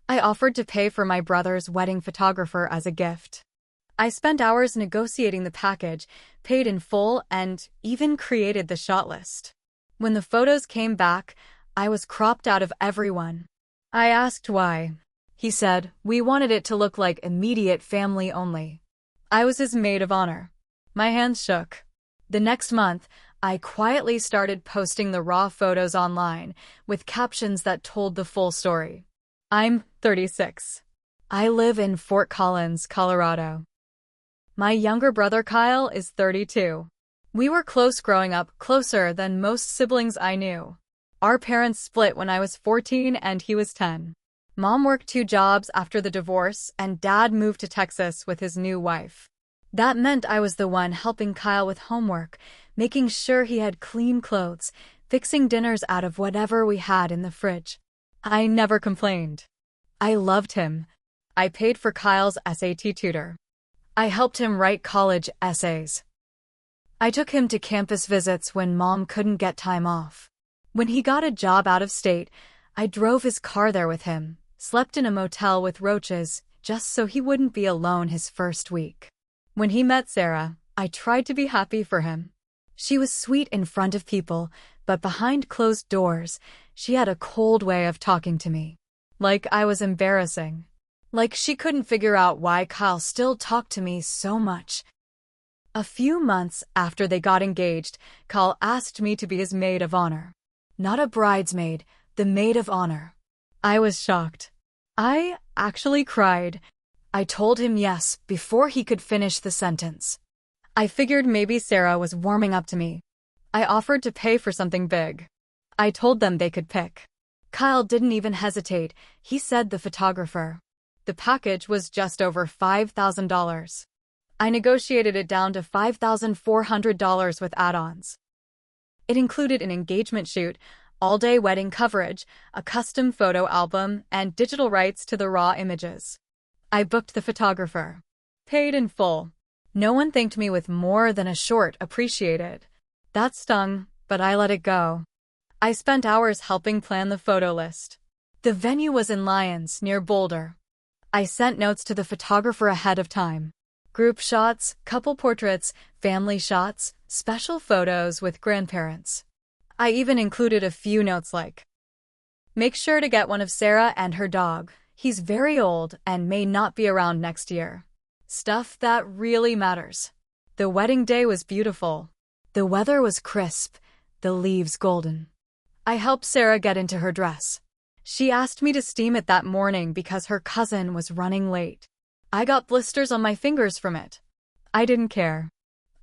I offered to pay for my brother's wedding photographer as a gift. I spent hours negotiating the package, paid in full, and even created the shot list. When the photos came back, I was cropped out of everyone. I asked why. He said, "We wanted it to look like immediate family only." I was his maid of honor. My hands shook. The next month, I quietly started posting the raw photos online, with captions that told the full story. I'm 36. I live in Fort Collins, Colorado. My younger brother Kyle is 32. We were close growing up, closer than most siblings I knew. Our parents split when I was 14 and he was 10. Mom worked 2 jobs after the divorce, and Dad moved to Texas with his new wife. That meant I was the one helping Kyle with homework, making sure he had clean clothes, fixing dinners out of whatever we had in the fridge. I never complained. I loved him. I paid for Kyle's SAT tutor. I helped him write college essays. I took him to campus visits when Mom couldn't get time off. When he got a job out of state, I drove his car there with him, slept in a motel with roaches, just so he wouldn't be alone his first week. When he met Sarah, I tried to be happy for him. She was sweet in front of people, but behind closed doors, she had a cold way of talking to me. Like I was embarrassing. Like she couldn't figure out why Kyle still talked to me so much. A few months after they got engaged, Kyle asked me to be his maid of honor. Not a bridesmaid, the maid of honor. I was shocked. I actually cried. I told him yes before he could finish the sentence. I figured maybe Sarah was warming up to me. I offered to pay for something big. I told them they could pick. Kyle didn't even hesitate. He said the photographer. The package was just over $5,000. I negotiated it down to $5,400 with add-ons. It included an engagement shoot, all-day wedding coverage, a custom photo album, and digital rights to the raw images. I booked the photographer. Paid in full. No one thanked me with more than a short "appreciated." That stung, but I let it go. I spent hours helping plan the photo list. The venue was in Lyons, near Boulder. I sent notes to the photographer ahead of time. Group shots, couple portraits, family shots, special photos with grandparents. I even included a few notes like, "Make sure to get one of Sarah and her dog. He's very old and may not be around next year." Stuff that really matters. The wedding day was beautiful. The weather was crisp, the leaves golden. I helped Sarah get into her dress. She asked me to steam it that morning because her cousin was running late. I got blisters on my fingers from it. I didn't care.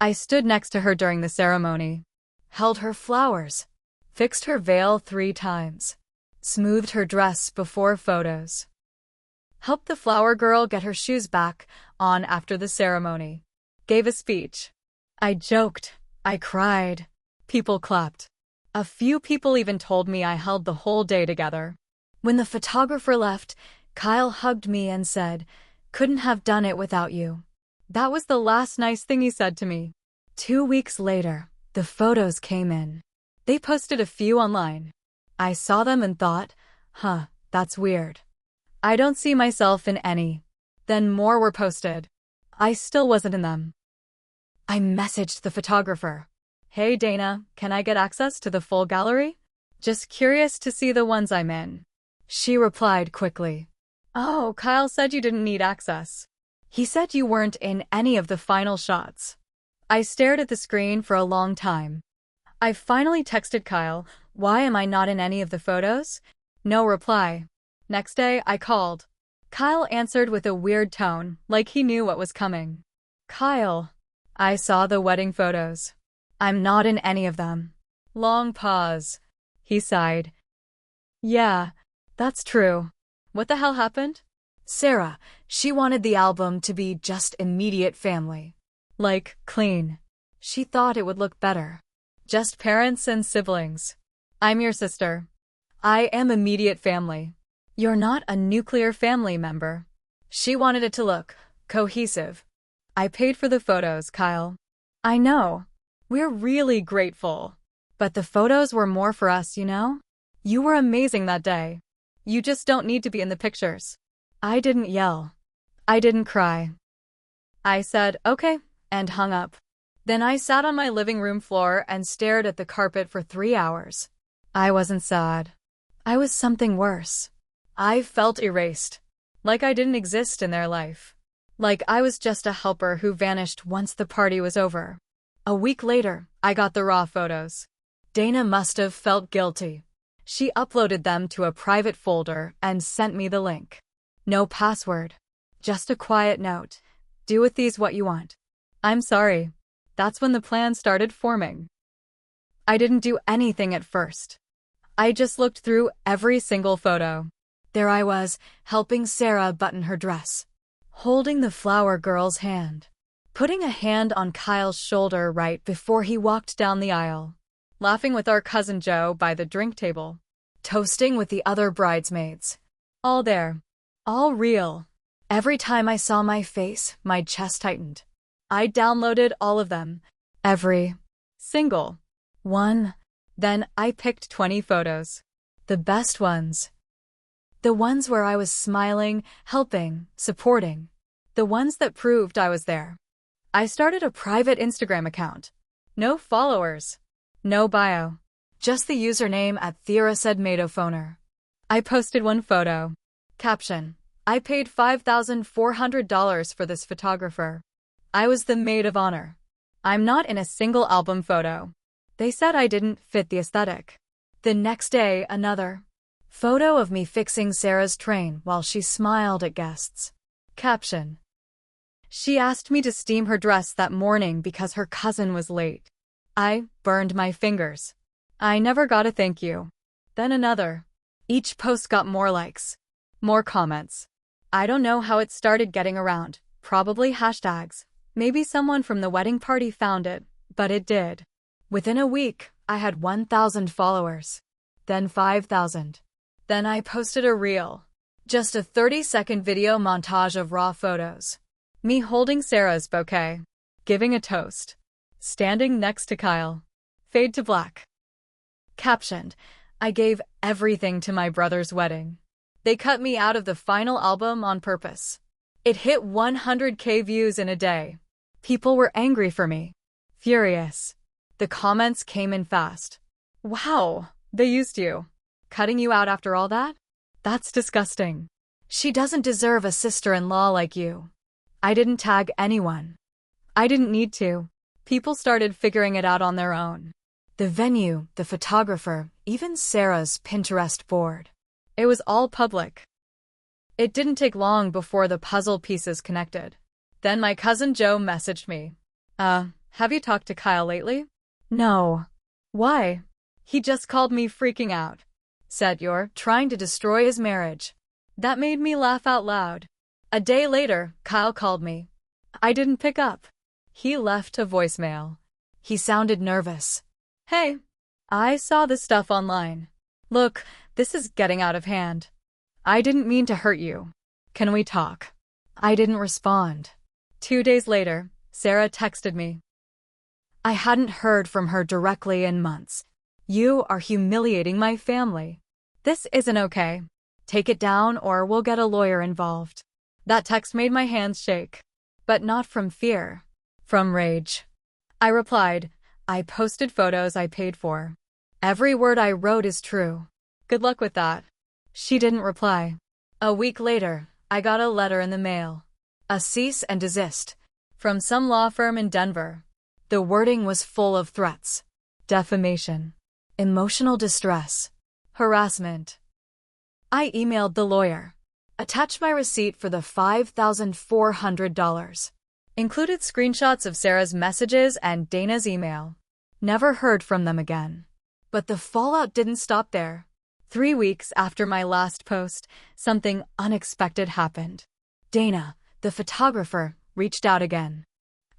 I stood next to her during the ceremony, held her flowers, fixed her veil 3 times, smoothed her dress before photos, helped the flower girl get her shoes back on after the ceremony, gave a speech. I joked, I cried. People clapped. A few people even told me I held the whole day together. When the photographer left, Kyle hugged me and said, "Couldn't have done it without you." That was the last nice thing he said to me. 2 weeks later, the photos came in. They posted a few online. I saw them and thought, that's weird. I don't see myself in any. Then more were posted. I still wasn't in them. I messaged the photographer. "Hey Dana, can I get access to the full gallery? Just curious to see the ones I'm in." She replied quickly. "Oh, Kyle said you didn't need access. He said you weren't in any of the final shots." I stared at the screen for a long time. I finally texted Kyle, "Why am I not in any of the photos?" No reply. Next day, I called. Kyle answered with a weird tone, like he knew what was coming. "Kyle." I saw the wedding photos. "I'm not in any of them." Long pause. He sighed. "Yeah, that's true. What the hell happened?" "Sarah, she wanted the album to be just immediate family. Like, clean. She thought it would look better. Just parents and siblings. I'm your sister. I am immediate family. You're not a nuclear family member." She wanted it to look cohesive. I paid for the photos, Kyle. I know. We're really grateful. But the photos were more for us, you know? You were amazing that day. You just don't need to be in the pictures. I didn't yell. I didn't cry. I said, okay, and hung up. Then I sat on my living room floor and stared at the carpet for 3 hours. I wasn't sad. I was something worse. I felt erased. Like I didn't exist in their life. Like I was just a helper who vanished once the party was over. A week later, I got the raw photos. Dana must have felt guilty. She uploaded them to a private folder and sent me the link. No password. Just a quiet note. Do with these what you want. I'm sorry. That's when the plan started forming. I didn't do anything at first. I just looked through every single photo. There I was, helping Sarah button her dress. Holding the flower girl's hand. Putting a hand on Kyle's shoulder right before he walked down the aisle. Laughing with our cousin Joe by the drink table. Toasting with the other bridesmaids. All there. All real. Every time I saw my face, my chest tightened. I downloaded all of them. Every single one. Then I picked 20 photos. The best ones. The ones where I was smiling, helping, supporting. The ones that proved I was there. I started a private Instagram account. No followers. No bio. Just the username at @TheraSaidMaidophoner. I posted one photo. Caption. I paid $5,400 for this photographer. I was the maid of honor. I'm not in a single album photo. They said I didn't fit the aesthetic. The next day, another photo of me fixing Sarah's train while she smiled at guests. Caption. She asked me to steam her dress that morning because her cousin was late. I burned my fingers. I never got a thank you. Then another. Each post got more likes. More comments. I don't know how it started getting around. Probably hashtags. Maybe someone from the wedding party found it, but it did. Within a week, I had 1,000 followers. Then 5,000. Then I posted a reel. Just a 30-second video montage of raw photos. Me holding Sarah's bouquet. Giving a toast. Standing next to Kyle. Fade to black. Captioned, I gave everything to my brother's wedding. They cut me out of the final album on purpose. It hit 100K views in a day. People were angry for me. Furious. The comments came in fast. Wow, they used you. Cutting you out after all that? That's disgusting. She doesn't deserve a sister-in-law like you. I didn't tag anyone. I didn't need to. People started figuring it out on their own. The venue, the photographer, even Sarah's Pinterest board. It was all public. It didn't take long before the puzzle pieces connected. Then my cousin Joe messaged me. Have you talked to Kyle lately? No. Why? He just called me freaking out. Said you're trying to destroy his marriage. That made me laugh out loud. A day later, Kyle called me. I didn't pick up. He left a voicemail. He sounded nervous. Hey, I saw this stuff online. Look, this is getting out of hand. I didn't mean to hurt you. Can we talk? I didn't respond. 2 days later, Sarah texted me. I hadn't heard from her directly in months. You are humiliating my family. This isn't okay. Take it down or we'll get a lawyer involved. That text made my hands shake. But not from fear. From rage. I replied, I posted photos I paid for. Every word I wrote is true. Good luck with that. She didn't reply. A week later, I got a letter in the mail. A cease and desist. From some law firm in Denver. The wording was full of threats. Defamation. Emotional distress. Harassment. I emailed the lawyer. Attached my receipt for the $5,400. Included screenshots of Sarah's messages and Dana's email. Never heard from them again. But the fallout didn't stop there. 3 weeks after my last post, something unexpected happened. Dana, the photographer, reached out again.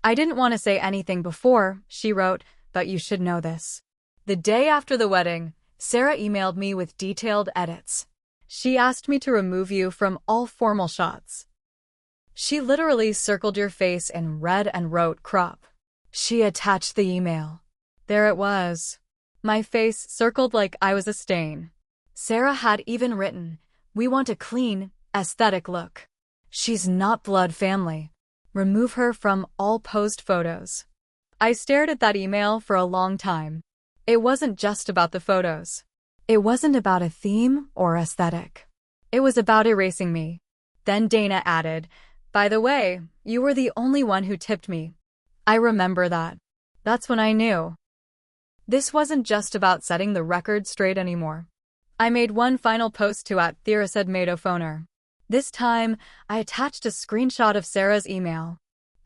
I didn't want to say anything before, she wrote, but you should know this. The day after the wedding, Sarah emailed me with detailed edits. She asked me to remove you from all formal shots. She literally circled your face in red and wrote crop. She attached the email. There it was. My face circled like I was a stain. Sarah had even written, We want a clean, aesthetic look. She's not blood family. Remove her from all posed photos. I stared at that email for a long time. It wasn't just about the photos. It wasn't about a theme or aesthetic. It was about erasing me. Then Dana added, "By the way, you were the only one who tipped me." I remember that. That's when I knew. This wasn't just about setting the record straight anymore. I made one final post to @TheraSaidMaidophoner. This time, I attached a screenshot of Sarah's email.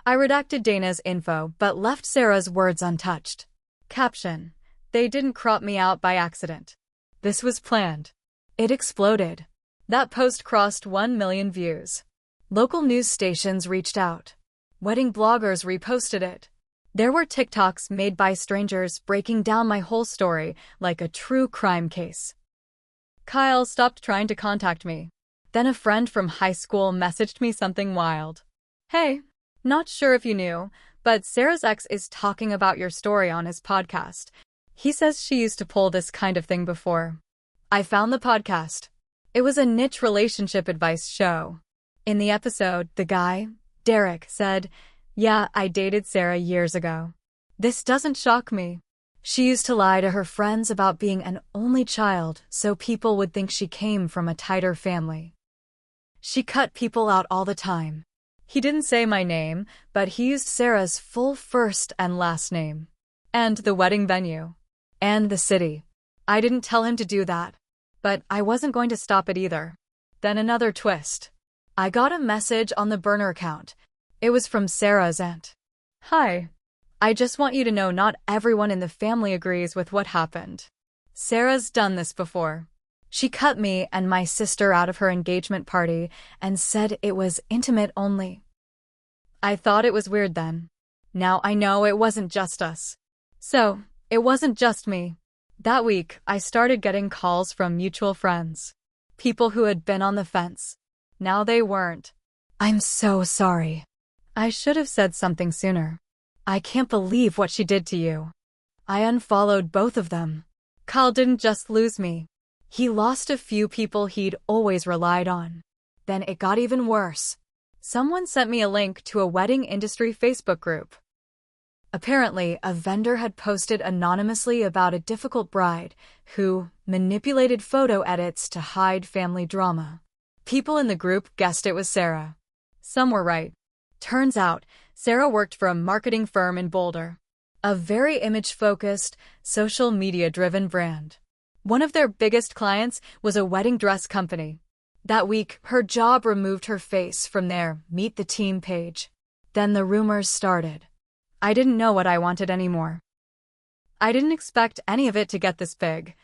I redacted Dana's info but left Sarah's words untouched. Caption: "They didn't crop me out by accident. This was planned." It exploded. That post crossed 1 million views. Local news stations reached out. Wedding bloggers reposted it. There were TikToks made by strangers breaking down my whole story like a true crime case. Kyle stopped trying to contact me. Then a friend from high school messaged me something wild. "Hey, not sure if you knew, but Sarah's ex is talking about your story on his podcast. He says she used to pull this kind of thing before." I found the podcast. It was a niche relationship advice show. In the episode, the guy, Derek, said, "Yeah, I dated Sarah years ago. This doesn't shock me. She used to lie to her friends about being an only child so people would think she came from a tighter family. She cut people out all the time." He didn't say my name, but he used Sarah's full first and last name. And the wedding venue. And the city. I didn't tell him to do that. But I wasn't going to stop it either. Then another twist. I got a message on the burner account. It was from Sarah's aunt. "Hi. I just want you to know not everyone in the family agrees with what happened. Sarah's done this before. She cut me and my sister out of her engagement party and said it was intimate only." I thought it was weird then. Now I know it wasn't just us. So, it wasn't just me. That week, I started getting calls from mutual friends. People who had been on the fence. Now they weren't. "I'm so sorry. I should have said something sooner. I can't believe what she did to you." I unfollowed both of them. Kyle didn't just lose me. He lost a few people he'd always relied on. Then it got even worse. Someone sent me a link to a wedding industry Facebook group. Apparently, a vendor had posted anonymously about a difficult bride who manipulated photo edits to hide family drama. People in the group guessed it was Sarah. Some were right. Turns out, Sarah worked for a marketing firm in Boulder. A very image-focused, social media-driven brand. One of their biggest clients was a wedding dress company. That week, her job removed her face from their Meet the Team page. Then the rumors started. I didn't know what I wanted anymore. I didn't expect any of it to get this big.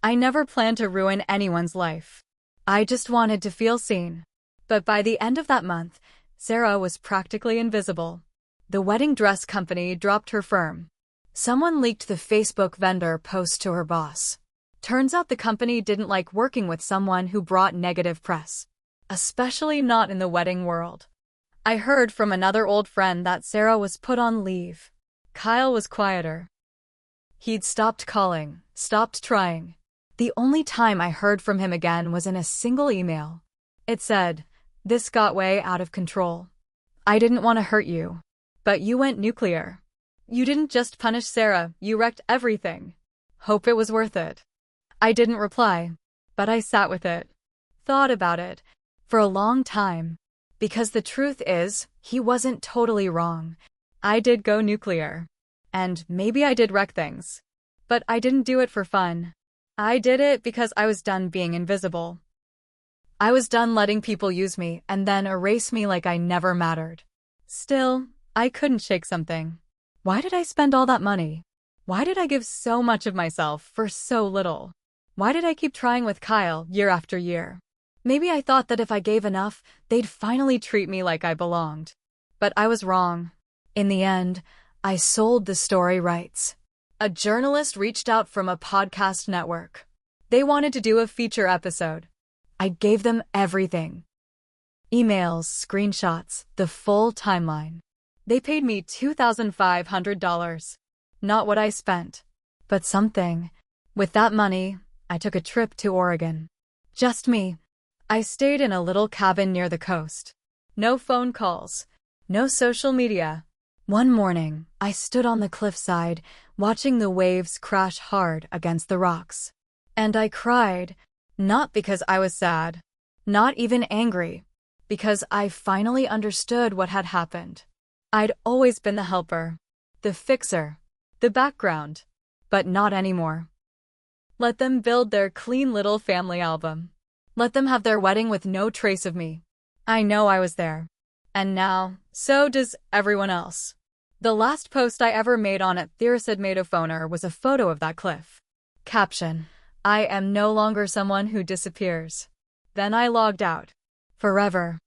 I never planned to ruin anyone's life. I just wanted to feel seen. But by the end of that month, Sarah was practically invisible. The wedding dress company dropped her firm. Someone leaked the Facebook vendor post to her boss. Turns out the company didn't like working with someone who brought negative press. Especially not in the wedding world. I heard from another old friend that Sarah was put on leave. Kyle was quieter. He'd stopped calling, stopped trying. The only time I heard from him again was in a single email. It said, "This got way out of control. I didn't want to hurt you. But you went nuclear. You didn't just punish Sarah, you wrecked everything. Hope it was worth it." I didn't reply, but I sat with it. Thought about it. For a long time. Because the truth is, he wasn't totally wrong. I did go nuclear. And maybe I did wreck things. But I didn't do it for fun. I did it because I was done being invisible. I was done letting people use me and then erase me like I never mattered. Still, I couldn't shake something. Why did I spend all that money? Why did I give so much of myself for so little? Why did I keep trying with Kyle year after year? Maybe I thought that if I gave enough, they'd finally treat me like I belonged. But I was wrong. In the end, I sold the story rights. A journalist reached out from a podcast network. They wanted to do a feature episode. I gave them everything. Emails, screenshots, the full timeline. They paid me $2,500. Not what I spent, but something. With that money, I took a trip to Oregon. Just me. I stayed in a little cabin near the coast. No phone calls. No social media. One morning, I stood on the cliffside, watching the waves crash hard against the rocks. And I cried, not because I was sad, not even angry, because I finally understood what had happened. I'd always been the helper, the fixer, the background, but not anymore. Let them build their clean little family album. Let them have their wedding with no trace of me. I know I was there. And now, so does everyone else. The last post I ever made on it, @TheorisadMaidophoner, was a photo of that cliff. Caption: I am no longer someone who disappears. Then I logged out. Forever.